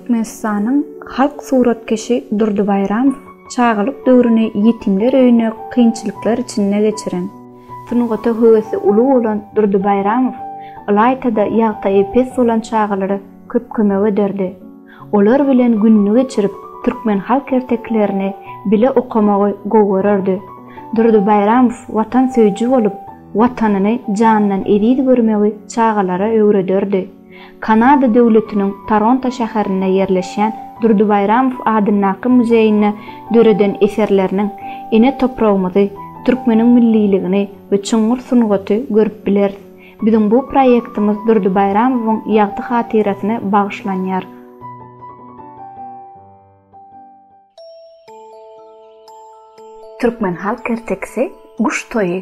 Türkmenistanyň halk suratkeşi Durdy Bayramov çağalyk döwrüni ýetimler öýüne kynçylyklar içinde geçiren. Sunugaty höwesi uly bolan Durdy Bayramov Ilaytada ýagdaýy pes bolan çağalary köp kömek ederdi. Olar bilen günni geçirip türkmen halk erteklerini bile okamagy gowurardy. Durdy Bayramov watan söýüji bolup, watanyny janyndan edidi görmegi çağalara öwrederdi. Kanada döwletiniň Toronto şäherine ýerleşen Durdy Bayramov adynaky muzeýine döreden eserleriniň ene topragymyzy, türkmeniň milliligini we çuňur sunugaty görüp biler. Bizim bu proyektimiz Durdy Bayramowyň ýagty hatirasyna bagyşlanýar. Türkmen halk erteksi guş toyu.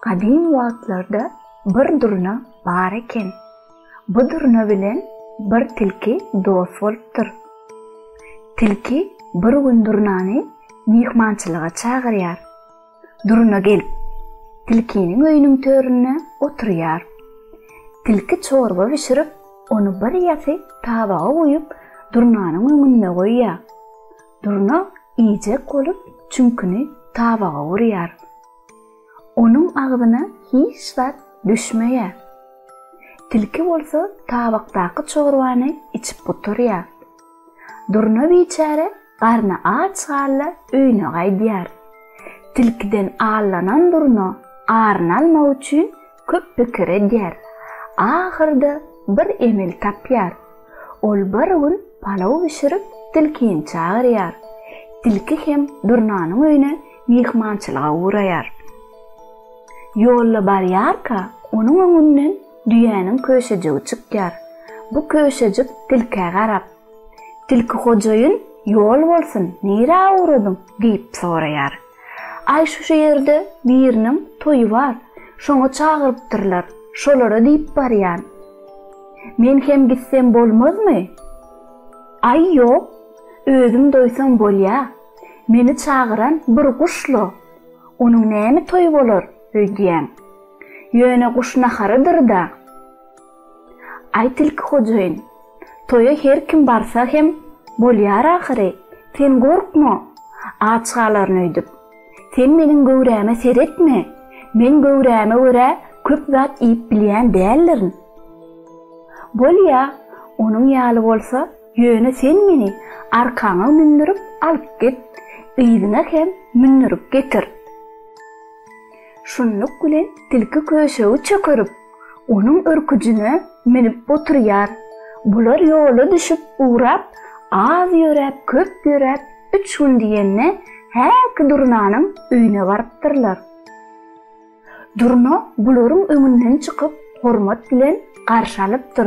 Kadim wagtlarda bir durna bar eken. Bu durna bilen bir tilki dost bolupdyr. Tilki bir gün durnany mihmançylyga çağırýar. Durna gelip tilkiniň öýüniň törüne oturýar. Tilki çorba bişirip, onu bir ýasy tabaga goýup durnanyň öňüne goýýar. Durna iýjek bolup çünküni tabaga urýar. Onun agzyna hiç zat düşmeýär. Tilki bolsa tabakdaky çorbany içip oturýar. Durna biçare garny aç halla öýüne gaýdýar. Tilkiden ağlanan durna arını almak üçin köp pikir edýär. Ahyrda bir emel tapýar. Ol bir gün palaw bişirip tilkini çağırýar. Tilki hem durnanyň öýüne mihmançylyga uğraýar. Ýolda barýarka, onuň öňünden düýäniň köşejigi çykýar. Bu köşejik tilkiä garap, "Tilki hojaýyn, ýol bolsun, nire awradyň?" diýip soraýar. "Ay şu ýerde biriniň toýu bar, şoňa çağırypdyrlar, şolara diýip barýan. Men hem gitsem bolmazmy?" "Ay ýok, özüm doýsam bolýar. Meni çağıran bir guşlo. Onuň näme toýu bolar?" diýýär. "Ýöne guş naharydyr da." "Ay tilki hojaýyn, toýa her kim barsa hem bolýar ahyry. Sen gorkma, açgalaryny öýdüp. Sen meniň göwräme seretme. Men göwräme görä köp zat iýip bilýän däldirin." "Bolýa, onuň ýaly bolsa, ýöne sen meni arkaňa mindirip alyp git, ýygyna hem mindirip getir." Şunluk bilen tilki köşegi çökerip, onuň örküjüne minip oturýar. Bular ýola düşüp uğrap, az ýöräp, köp ýöräp, 3 gün diýenne häki durnanyň öýüne barypdyrlar. Durna bularyň öňünden çykyp, hormat bilen garşy alypdyr.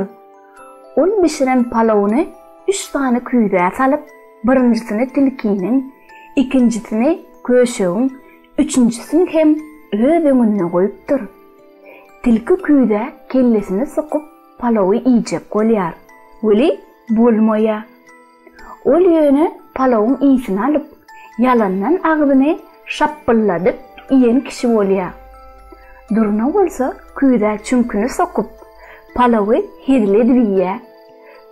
Ol bişiren palawyny 3 tane küýde salyp, birinjisini tilkiniň, ikinjisini köşegiň, üçüncüsini hem öz öňüne goýupdyr. Tilki küýde kellesini sykyp palawy iýjek bolýar. Weli bolmaýar. Ol ýöne palawyň iýsini alyp, yalandan agzyny şapylladyp iýen kişi bolýar. Durna bolsa küýde çünküni sokup palawy hidledi diýär.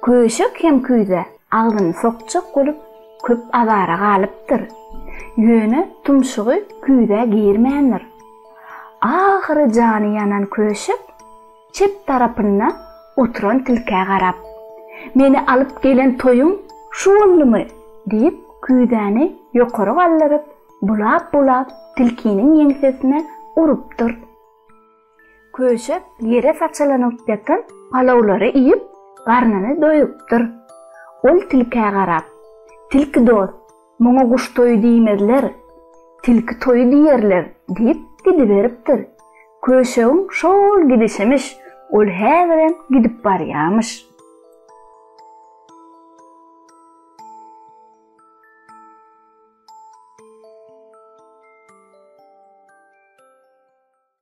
Köşek hem küýde agzyny sokjak bolup köp azara galypdyr. Ýöne tumşugy küýde girmändir. Ahyry jany ýanan köşek çep tarapyna oturan tilkiä garap, "Meni alyp gelen toýuň şu boldymy?" diýip küýdäni ýokary gallaryp, bulap tilkiniň ýeňsesine urupdyr. Köşek ýere saçalanyp ýatan palawlary iýip, garnyny doýupdyr. Ol tilkiä garap, "Tilki dost, muňa guş toýu diýmezler, tilki toýu diýerler" diýip gidiberipdir. Köşegiň şol gidişemiş, ol häzirem gidip barýarmyş.